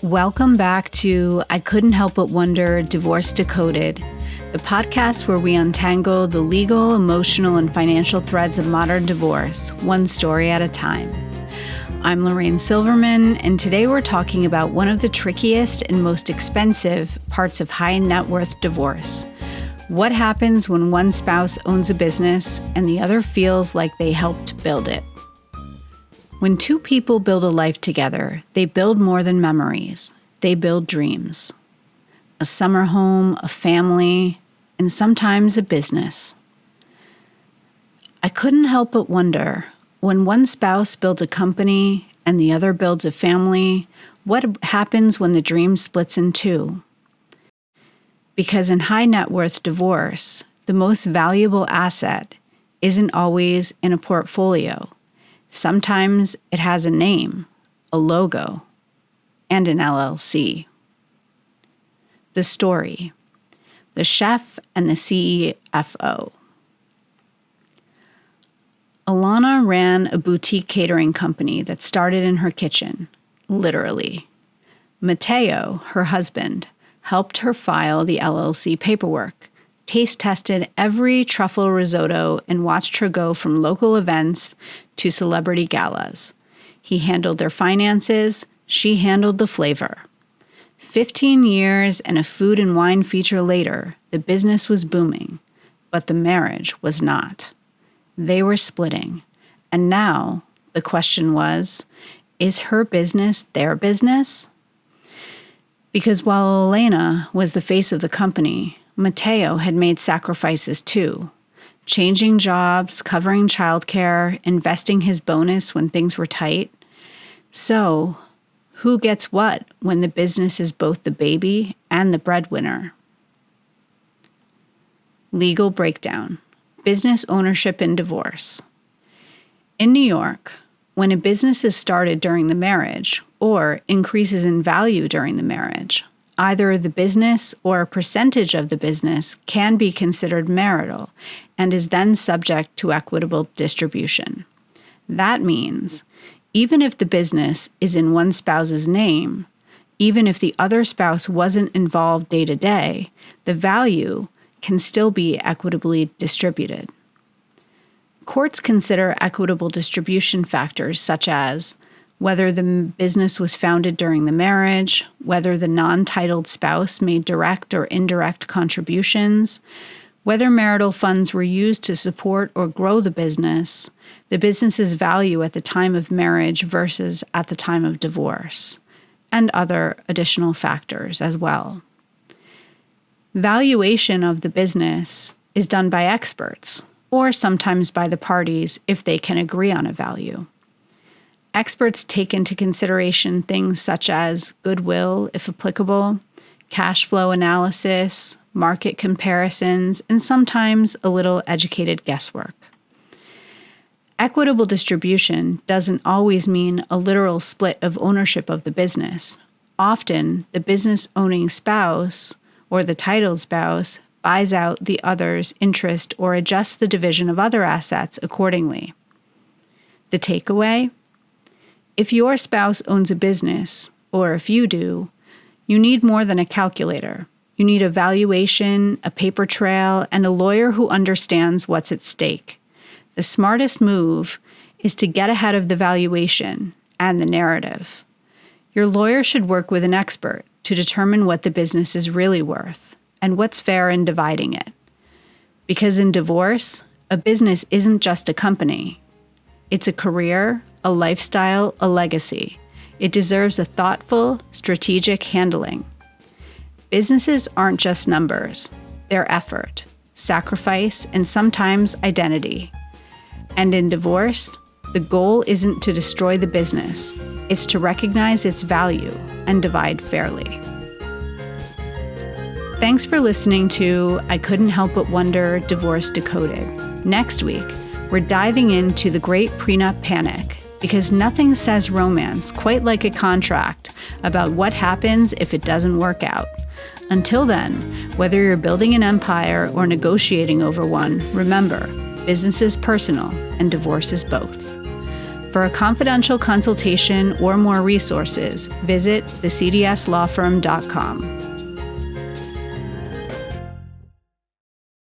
Welcome back to I Couldn't Help But Wonder Divorce Decoded, the podcast where we untangle the legal, emotional, and financial threads of modern divorce, one story at a time. I'm Lorraine Silverman, and today we're talking about one of the trickiest and most expensive parts of high net worth divorce. What happens when one spouse owns a business and the other feels like they helped build it? When two people build a life together, they build more than memories. They build dreams. A summer home, a family, and sometimes a business. I couldn't help but wonder, when one spouse builds a company and the other builds a family, what happens when the dream splits in two? Because in high net worth divorce, the most valuable asset isn't always in a portfolio. Sometimes it has a name, a logo, and an LLC. The story: the chef and the CFO. Alana ran a boutique catering company that started in her kitchen, literally. Matteo, her husband, helped her file the LLC paperwork, taste tested every truffle risotto, and watched her go from local events to celebrity galas. He handled their finances, she handled the flavor. 15 years and a food and wine feature later, the business was booming, but the marriage was not. They were splitting, and now the question was, is her business their business? Because while Elena was the face of the company, Matteo had made sacrifices too, changing jobs, covering childcare, investing his bonus when things were tight. So, who gets what when the business is both the baby and the breadwinner? Legal breakdown: business ownership and divorce. In New York, when a business is started during the marriage or increases in value during the marriage, either the business or a percentage of the business can be considered marital and is then subject to equitable distribution. That means, even if the business is in one spouse's name, even if the other spouse wasn't involved day to day, the value can still be equitably distributed. Courts consider equitable distribution factors such as whether the business was founded during the marriage, whether the non-titled spouse made direct or indirect contributions, whether marital funds were used to support or grow the business's value at the time of marriage versus at the time of divorce, and other additional factors as well. Valuation of the business is done by experts, or sometimes by the parties if they can agree on a value. Experts take into consideration things such as goodwill, if applicable, cash flow analysis, market comparisons, and sometimes a little educated guesswork. Equitable distribution doesn't always mean a literal split of ownership of the business. Often, the business-owning spouse or the titled spouse buys out the other's interest or adjusts the division of other assets accordingly. The takeaway: if your spouse owns a business, or if you do, you need more than a calculator. You need a valuation, a paper trail, and a lawyer who understands what's at stake. The smartest move is to get ahead of the valuation and the narrative. Your lawyer should work with an expert to determine what the business is really worth and what's fair in dividing it. Because in divorce, a business isn't just a company. It's a career, a lifestyle, a legacy. It deserves a thoughtful, strategic handling. Businesses aren't just numbers. They're effort, sacrifice, and sometimes identity. And in divorce, the goal isn't to destroy the business. It's to recognize its value and divide fairly. Thanks for listening to I Couldn't Help But Wonder Divorce Decoded. Next week, we're diving into the great prenup panic, because nothing says romance quite like a contract about what happens if it doesn't work out. Until then, whether you're building an empire or negotiating over one, remember, business is personal and divorce is both. For a confidential consultation or more resources, visit thecdslawfirm.com.